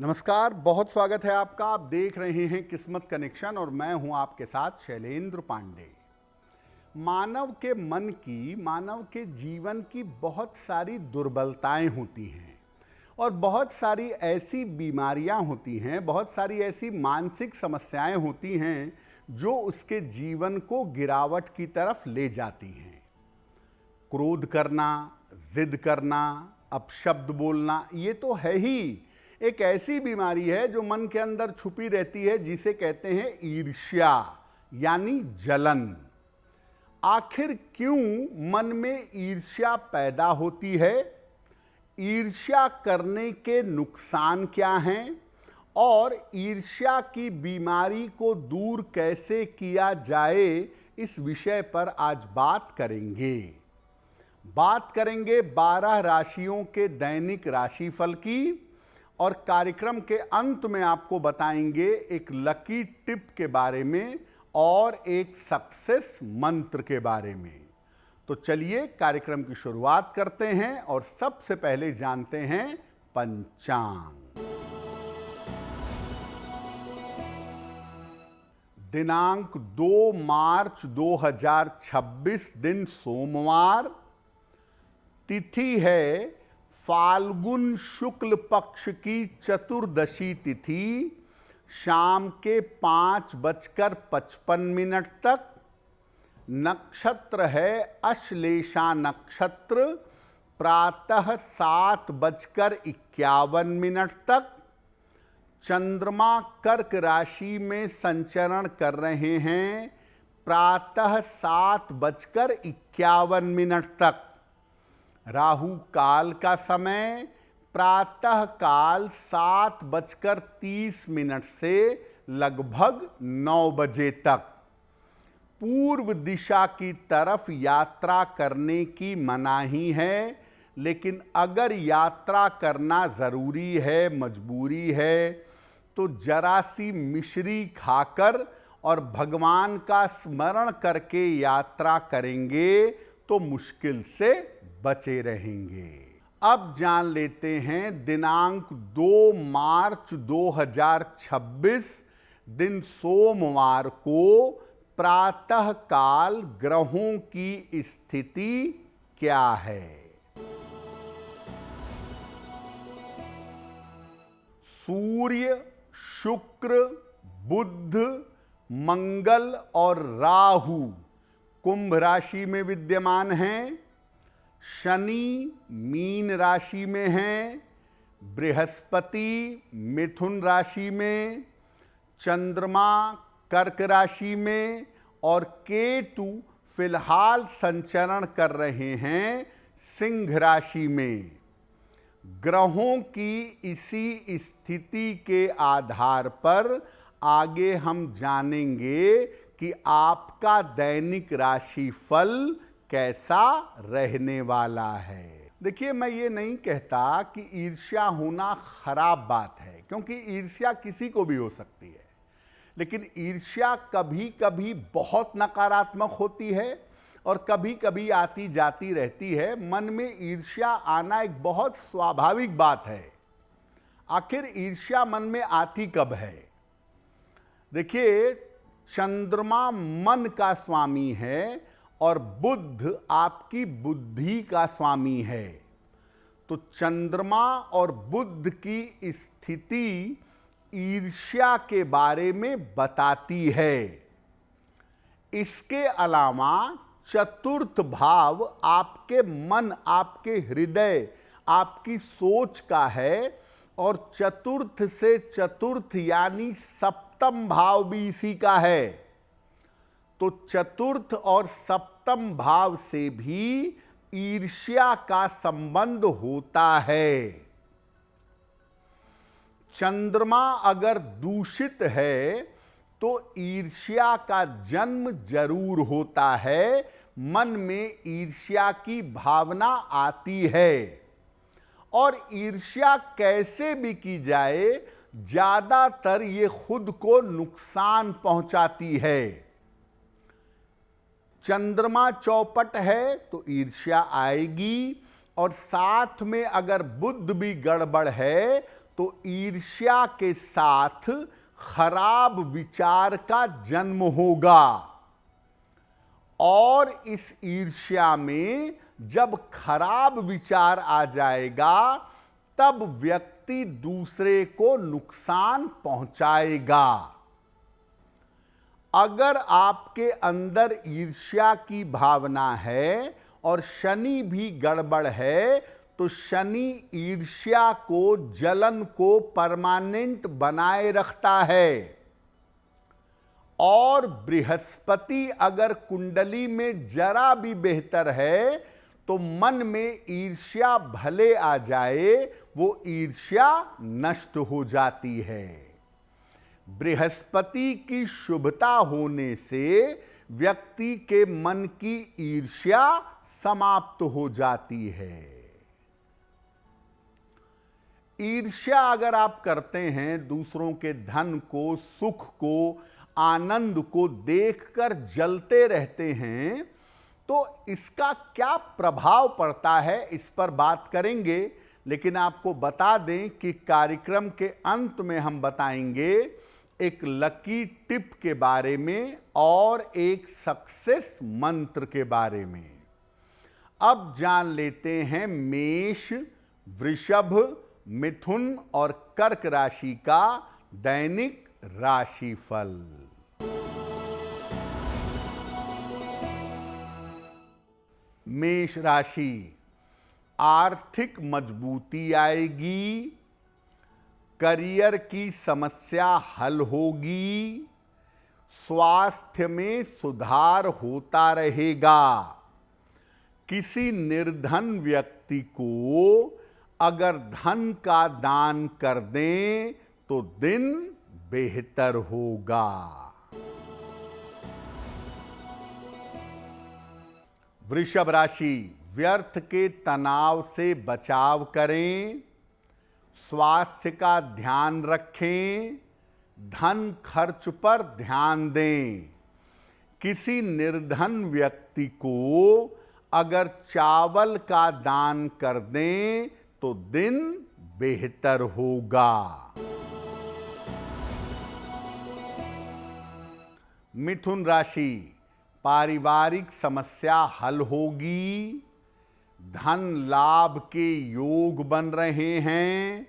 नमस्कार, बहुत स्वागत है आपका। आप देख रहे हैं किस्मत कनेक्शन और मैं हूं आपके साथ शैलेंद्र पांडे। मानव के मन की, मानव के जीवन की बहुत सारी दुर्बलताएं होती हैं और बहुत सारी ऐसी बीमारियां होती हैं, बहुत सारी ऐसी मानसिक समस्याएं होती हैं जो उसके जीवन को गिरावट की तरफ ले जाती हैं। क्रोध करना, जिद करना, अपशब्द बोलना, ये तो है ही एक ऐसी बीमारी है जो मन के अंदर छुपी रहती है, जिसे कहते हैं ईर्ष्या यानी जलन। आखिर क्यों मन में ईर्ष्या पैदा होती है? ईर्ष्या करने के नुकसान क्या हैं और ईर्ष्या की बीमारी को दूर कैसे किया जाए, इस विषय पर आज बात करेंगे। 12 राशियों के दैनिक राशिफल की और कार्यक्रम के अंत में आपको बताएंगे एक लकी टिप के बारे में और एक सक्सेस मंत्र के बारे में। तो चलिए कार्यक्रम की शुरुआत करते हैं और सबसे पहले जानते हैं पंचांग। दिनांक 2 मार्च 2026, दिन सोमवार, तिथि है फाल्गुन शुक्ल पक्ष की चतुर्दशी तिथि, शाम के 5:55 तक। नक्षत्र है अश्लेषा नक्षत्र, प्रातः 7:51 तक। चंद्रमा कर्क राशि में संचरण कर रहे हैं, प्रातः 7:51 तक। राहु काल का समय प्रातः काल 7:30 से लगभग 9 बजे तक। पूर्व दिशा की तरफ यात्रा करने की मनाही है, लेकिन अगर यात्रा करना जरूरी है, मजबूरी है, तो जरा सी मिश्री खाकर और भगवान का स्मरण करके यात्रा करेंगे तो मुश्किल से बचे रहेंगे। अब जान लेते हैं दिनांक 2 मार्च 2026, दिन सोमवार को प्रातः काल ग्रहों की स्थिति क्या है। सूर्य, शुक्र, बुध, मंगल और राहु कुंभ राशि में विद्यमान हैं। शनि मीन राशि में हैं, बृहस्पति मिथुन राशि में, चंद्रमा कर्क राशि में और केतु फिलहाल संचरण कर रहे हैं सिंह राशि में। ग्रहों की इसी स्थिति के आधार पर आगे हम जानेंगे कि आपका दैनिक राशिफल कैसा रहने वाला है। देखिए, मैं ये नहीं कहता कि ईर्ष्या होना खराब बात है, क्योंकि ईर्ष्या किसी को भी हो सकती है, लेकिन ईर्ष्या कभी कभी बहुत नकारात्मक होती है और कभी कभी आती जाती रहती है। मन में ईर्ष्या आना एक बहुत स्वाभाविक बात है। आखिर ईर्ष्या मन में आती कब है? देखिए, चंद्रमा मन का स्वामी है और बुध आपकी बुद्धि का स्वामी है। तो चंद्रमा और बुध की स्थिति ईर्ष्या के बारे में बताती है। इसके अलावा चतुर्थ भाव आपके मन, आपके हृदय, आपकी सोच का है और चतुर्थ से चतुर्थ यानी सप्तम भाव भी इसी का है। तो चतुर्थ और सप्तम भाव से भी ईर्ष्या का संबंध होता है। चंद्रमा अगर दूषित है तो ईर्ष्या का जन्म जरूर होता है, मन में ईर्ष्या की भावना आती है। और ईर्ष्या कैसे भी की जाए, ज्यादातर ये खुद को नुकसान पहुंचाती है। चंद्रमा चौपट है तो ईर्ष्या आएगी, और साथ में अगर बुध भी गड़बड़ है तो ईर्ष्या के साथ खराब विचार का जन्म होगा, और इस ईर्ष्या में जब खराब विचार आ जाएगा तब व्यक्ति दूसरे को नुकसान पहुंचाएगा। अगर आपके अंदर ईर्ष्या की भावना है और शनि भी गड़बड़ है, तो शनि ईर्ष्या को, जलन को परमानेंट बनाए रखता है। और बृहस्पति अगर कुंडली में जरा भी बेहतर है तो मन में ईर्ष्या भले आ जाए, वो ईर्ष्या नष्ट हो जाती है। बृहस्पति की शुभता होने से व्यक्ति के मन की ईर्ष्या समाप्त हो जाती है। ईर्ष्या अगर आप करते हैं, दूसरों के धन को, सुख को, आनंद को देखकर जलते रहते हैं, तो इसका क्या प्रभाव पड़ता है, इस पर बात करेंगे। लेकिन आपको बता दें कि कार्यक्रम के अंत में हम बताएंगे एक लकी टिप के बारे में और एक सक्सेस मंत्र के बारे में। अब जान लेते हैं मेष, वृषभ, मिथुन और कर्क राशि का दैनिक राशिफल। मेष राशि, आर्थिक मजबूती आएगी, करियर की समस्या हल होगी, स्वास्थ्य में सुधार होता रहेगा। किसी निर्धन व्यक्ति को अगर धन का दान कर दें तो दिन बेहतर होगा। वृषभ राशि, व्यर्थ के तनाव से बचाव करें, स्वास्थ्य का ध्यान रखें, धन खर्च पर ध्यान दें। किसी निर्धन व्यक्ति को अगर चावल का दान कर दें तो दिन बेहतर होगा। मिथुन राशि, पारिवारिक समस्या हल होगी, धन लाभ के योग बन रहे हैं,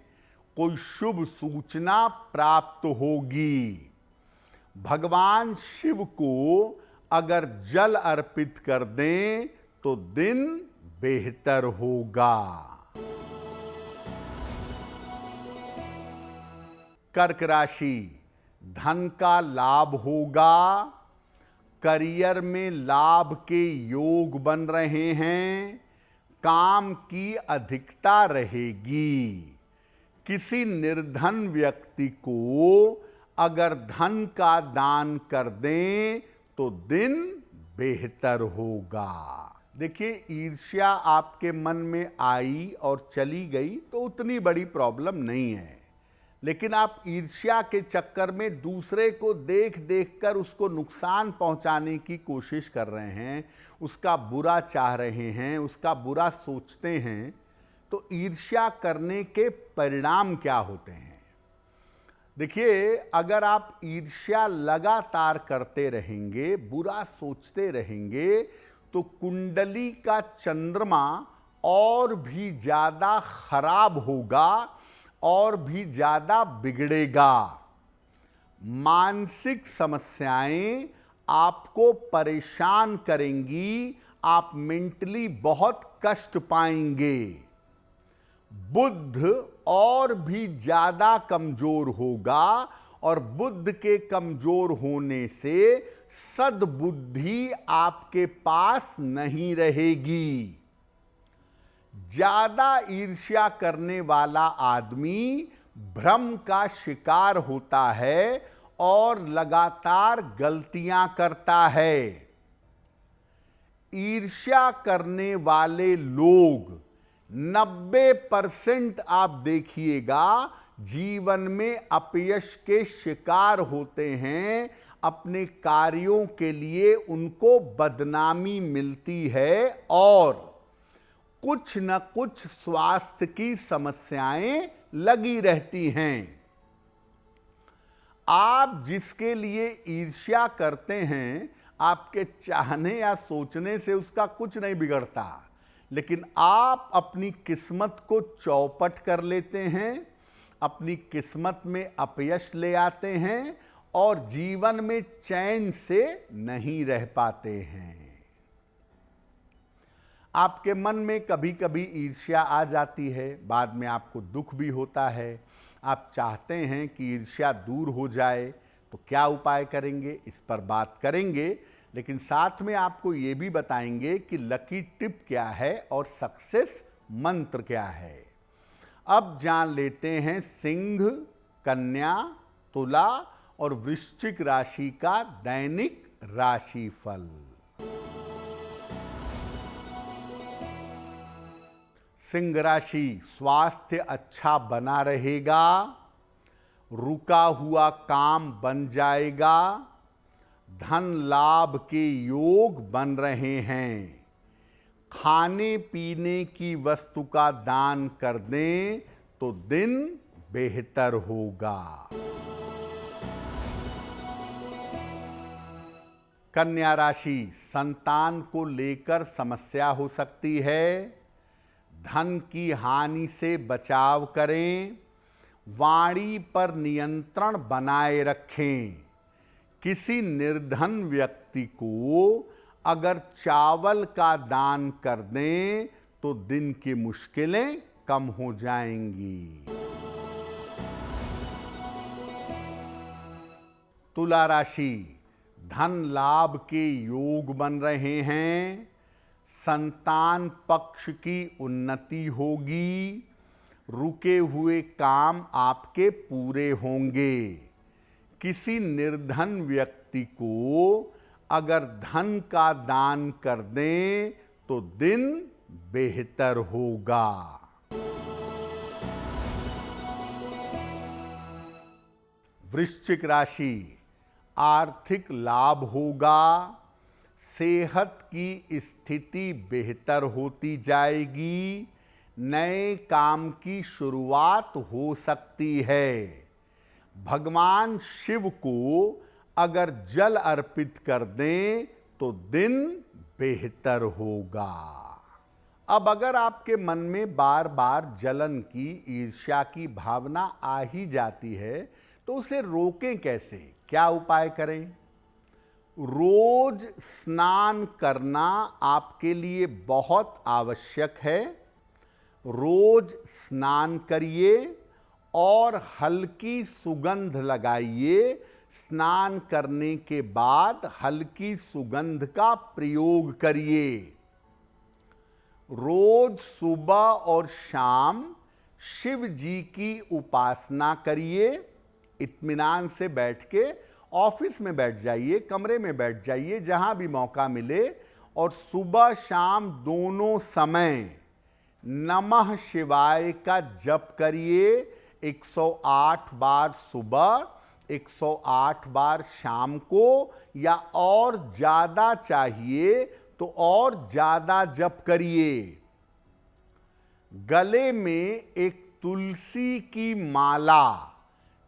कोई शुभ सूचना प्राप्त होगी। भगवान शिव को अगर जल अर्पित कर दें तो दिन बेहतर होगा। कर्क राशि, धन का लाभ होगा, करियर में लाभ के योग बन रहे हैं, काम की अधिकता रहेगी। किसी निर्धन व्यक्ति को अगर धन का दान कर दें तो दिन बेहतर होगा। देखिए, ईर्ष्या आपके मन में आई और चली गई तो उतनी बड़ी प्रॉब्लम नहीं है, लेकिन आप ईर्ष्या के चक्कर में दूसरे को देख देख कर उसको नुकसान पहुंचाने की कोशिश कर रहे हैं, उसका बुरा चाह रहे हैं, उसका बुरा सोचते हैं, तो ईर्ष्या करने के परिणाम क्या होते हैं? देखिए, अगर आप ईर्ष्या लगातार करते रहेंगे, बुरा सोचते रहेंगे, तो कुंडली का चंद्रमा और भी ज्यादा खराब होगा और भी ज्यादा बिगड़ेगा। मानसिक समस्याएं आपको परेशान करेंगी, आप मेंटली बहुत कष्ट पाएंगे। बुद्ध और भी ज्यादा कमजोर होगा और बुद्ध के कमजोर होने से सद्बुद्धि आपके पास नहीं रहेगी। ज्यादा ईर्ष्या करने वाला आदमी भ्रम का शिकार होता है और लगातार गलतियां करता है। ईर्ष्या करने वाले लोग 90% आप देखिएगा जीवन में अपयश के शिकार होते हैं। अपने कार्यों के लिए उनको बदनामी मिलती है और कुछ न कुछ स्वास्थ्य की समस्याएं लगी रहती हैं। आप जिसके लिए ईर्ष्या करते हैं, आपके चाहने या सोचने से उसका कुछ नहीं बिगड़ता, लेकिन आप अपनी किस्मत को चौपट कर लेते हैं, अपनी किस्मत में अपयश ले आते हैं और जीवन में चैन से नहीं रह पाते हैं। आपके मन में कभी कभी ईर्ष्या आ जाती है, बाद में आपको दुख भी होता है। आप चाहते हैं कि ईर्ष्या दूर हो जाए, तो क्या उपाय करेंगे, इस पर बात करेंगे। लेकिन साथ में आपको ये भी बताएंगे कि लकी टिप क्या है और सक्सेस मंत्र क्या है। अब जान लेते हैं सिंह, कन्या, तुला और वृश्चिक राशि का दैनिक राशिफल। सिंह राशि, स्वास्थ्य अच्छा बना रहेगा, रुका हुआ काम बन जाएगा, धन लाभ के योग बन रहे हैं। खाने पीने की वस्तु का दान कर दें तो दिन बेहतर होगा। कन्या राशि, संतान को लेकर समस्या हो सकती है, धन की हानि से बचाव करें, वाणी पर नियंत्रण बनाए रखें। किसी निर्धन व्यक्ति को अगर चावल का दान कर दें तो दिन की मुश्किलें कम हो जाएंगी। तुला राशि, धन लाभ के योग बन रहे हैं, संतान पक्ष की उन्नति होगी, रुके हुए काम आपके पूरे होंगे। किसी निर्धन व्यक्ति को अगर धन का दान कर दें तो दिन बेहतर होगा। वृश्चिक राशि, आर्थिक लाभ होगा, सेहत की स्थिति बेहतर होती जाएगी, नए काम की शुरुआत हो सकती है। भगवान शिव को अगर जल अर्पित कर दें तो दिन बेहतर होगा। अब अगर आपके मन में बार बार जलन की, ईर्ष्या की भावना आ ही जाती है तो उसे रोकें कैसे, क्या उपाय करें? रोज स्नान करना आपके लिए बहुत आवश्यक है। रोज स्नान करिए और हल्की सुगंध लगाइए। स्नान करने के बाद हल्की सुगंध का प्रयोग करिए। रोज सुबह और शाम शिव जी की उपासना करिए। इत्मीनान से बैठ के ऑफिस में बैठ जाइए, कमरे में बैठ जाइए, जहां भी मौका मिले, और सुबह शाम दोनों समय नमः शिवाय का जप करिए। 108 बार सुबह, 108 बार शाम को, या और ज्यादा चाहिए तो और ज्यादा जप करिए। गले में एक तुलसी की माला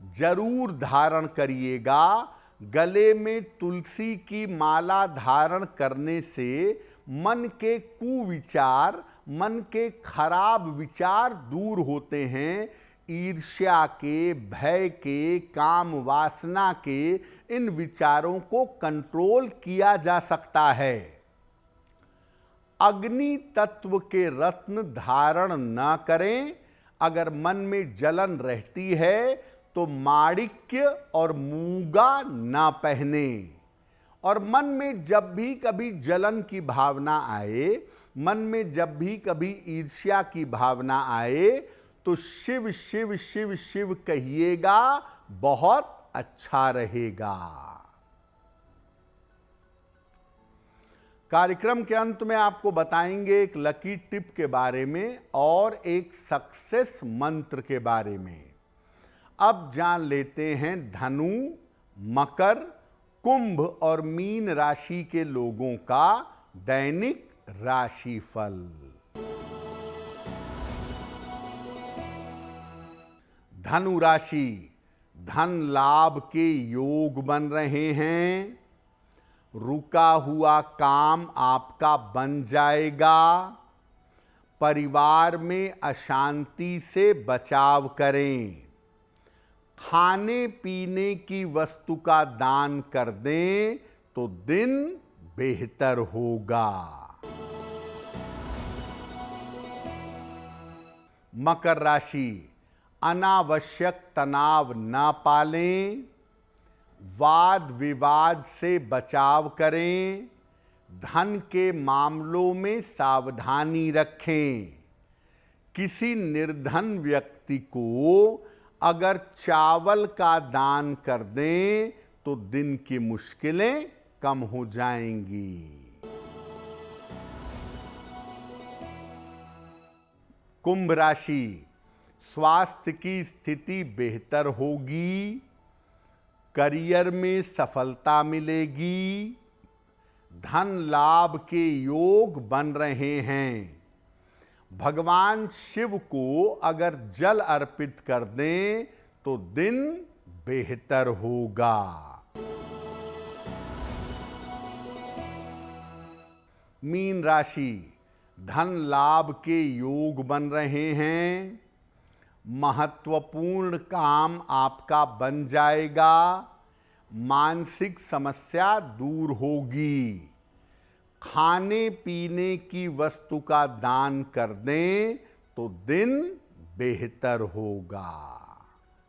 जरूर धारण करिएगा। गले में तुलसी की माला धारण करने से मन के कुविचार, मन के खराब विचार दूर होते हैं। ईर्ष्या के, भय के, काम वासना के इन विचारों को कंट्रोल किया जा सकता है। अग्नि तत्व के रत्न धारण न करें। अगर मन में जलन रहती है तो माणिक्य और मूंगा ना पहने। और मन में जब भी कभी जलन की भावना आए, मन में जब भी कभी ईर्ष्या की भावना आए, तो शिव शिव शिव शिव कहिएगा, बहुत अच्छा रहेगा। कार्यक्रम के अंत में आपको बताएंगे एक लकी टिप के बारे में और एक सक्सेस मंत्र के बारे में। अब जान लेते हैं धनु, मकर, कुंभ और मीन राशि के लोगों का दैनिक राशिफल। धनु राशि, धन लाभ के योग बन रहे हैं। रुका हुआ काम आपका बन जाएगा। परिवार में अशांति से बचाव करें। खाने पीने की वस्तु का दान कर दें तो दिन बेहतर होगा। मकर राशि, अनावश्यक तनाव न पालें। वाद विवाद से बचाव करें। धन के मामलों में सावधानी रखें। किसी निर्धन व्यक्ति को अगर चावल का दान कर दें तो दिन की मुश्किलें कम हो जाएंगी। कुंभ राशि, स्वास्थ्य की स्थिति बेहतर होगी। करियर में सफलता मिलेगी। धन लाभ के योग बन रहे हैं। भगवान शिव को अगर जल अर्पित कर दें तो दिन बेहतर होगा। मीन राशि, धन लाभ के योग बन रहे हैं। महत्वपूर्ण काम आपका बन जाएगा। मानसिक समस्या दूर होगी। खाने पीने की वस्तु का दान कर दें तो दिन बेहतर होगा।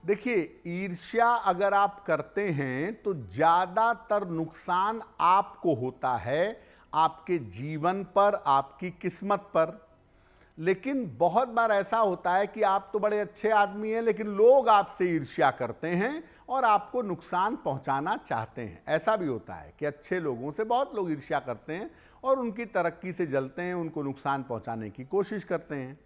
देखिए, ईर्ष्या अगर आप करते हैं तो ज्यादातर नुकसान आपको होता है, आपके जीवन पर, आपकी किस्मत पर। लेकिन बहुत बार ऐसा होता है कि आप तो बड़े अच्छे आदमी हैं लेकिन लोग आपसे ईर्ष्या करते हैं और आपको नुकसान पहुंचाना चाहते हैं। ऐसा भी होता है कि अच्छे लोगों से बहुत लोग ईर्ष्या करते हैं और उनकी तरक्की से जलते हैं, उनको नुकसान पहुंचाने की कोशिश करते हैं।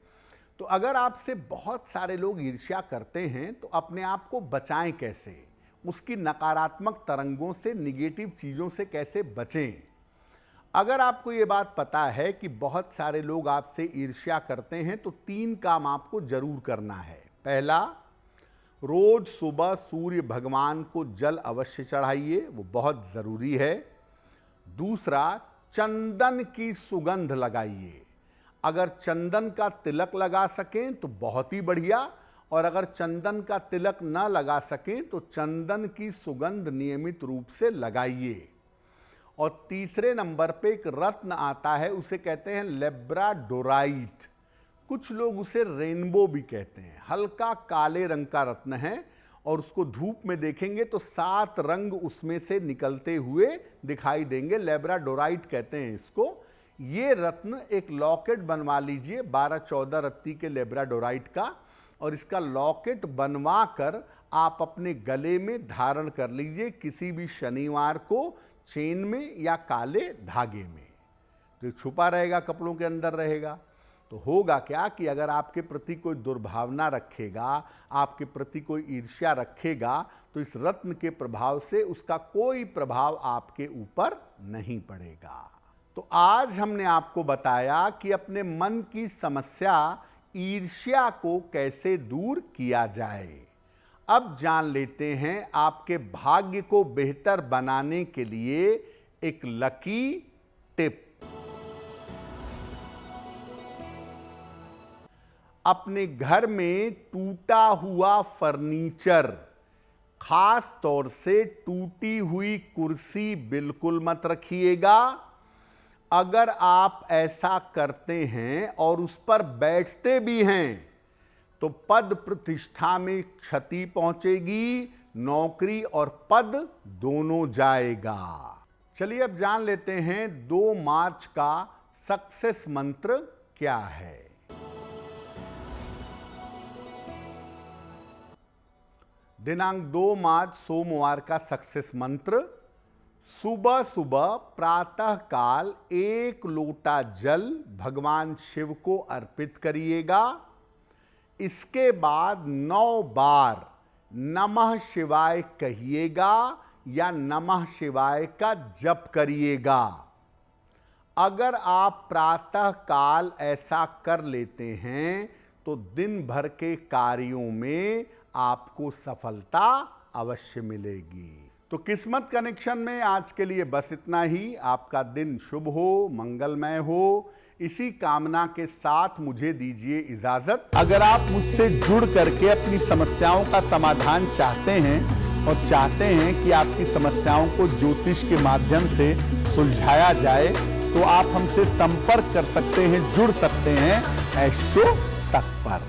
तो अगर आपसे बहुत सारे लोग ईर्ष्या करते हैं तो अपने आप को बचाएं कैसे, उसकी नकारात्मक तरंगों से, निगेटिव चीज़ों से कैसे बचें। अगर आपको ये बात पता है कि बहुत सारे लोग आपसे ईर्ष्या करते हैं तो 3 काम आपको जरूर करना है। पहला, रोज सुबह सूर्य भगवान को जल अवश्य चढ़ाइए, वो बहुत ज़रूरी है। दूसरा, चंदन की सुगंध लगाइए। अगर चंदन का तिलक लगा सकें तो बहुत ही बढ़िया, और अगर चंदन का तिलक न लगा सकें तो चंदन की सुगंध नियमित रूप से लगाइए। और तीसरे नंबर पे एक रत्न आता है, उसे कहते हैं लेब्राडोराइट। कुछ लोग उसे रेनबो भी कहते हैं। हल्का काले रंग का रत्न है और उसको धूप में देखेंगे तो 7 रंग उसमें से निकलते हुए दिखाई देंगे। लेब्राडोराइट कहते हैं इसको। ये रत्न एक लॉकेट बनवा लीजिए 12-14 रत्ती के लेब्राडोराइट का, और इसका लॉकेट बनवा कर आप अपने गले में धारण कर लीजिए किसी भी शनिवार को, चेन में या काले धागे में। तो छुपा रहेगा, कपड़ों के अंदर रहेगा। तो होगा क्या कि अगर आपके प्रति कोई दुर्भावना रखेगा, आपके प्रति कोई ईर्ष्या रखेगा, तो इस रत्न के प्रभाव से उसका कोई प्रभाव आपके ऊपर नहीं पड़ेगा। तो आज हमने आपको बताया कि अपने मन की समस्या ईर्ष्या को कैसे दूर किया जाए। अब जान लेते हैं आपके भाग्य को बेहतर बनाने के लिए एक लकी टिप। अपने घर में टूटा हुआ फर्नीचर, खास तौर से टूटी हुई कुर्सी बिल्कुल मत रखिएगा। अगर आप ऐसा करते हैं और उस पर बैठते भी हैं तो पद प्रतिष्ठा में क्षति पहुंचेगी, नौकरी और पद दोनों जाएगा। चलिए अब जान लेते हैं 2 मार्च का सक्सेस मंत्र क्या है। दिनांक 2 मार्च सोमवार का सक्सेस मंत्र, सुबह सुबह प्रातः काल 1 लोटा जल भगवान शिव को अर्पित करिएगा। इसके बाद 9 बार नमः शिवाय कहिएगा या नमः शिवाय का जप करिएगा। अगर आप प्रातः काल ऐसा कर लेते हैं तो दिन भर के कार्यों में आपको सफलता अवश्य मिलेगी। तो किस्मत कनेक्शन में आज के लिए बस इतना ही। आपका दिन शुभ हो, मंगलमय हो, इसी कामना के साथ मुझे दीजिए इजाजत। अगर आप मुझसे जुड़ करके अपनी समस्याओं का समाधान चाहते हैं और चाहते हैं कि आपकी समस्याओं को ज्योतिष के माध्यम से सुलझाया जाए, तो आप हमसे संपर्क कर सकते हैं, जुड़ सकते हैं एस्ट्रो तक पर।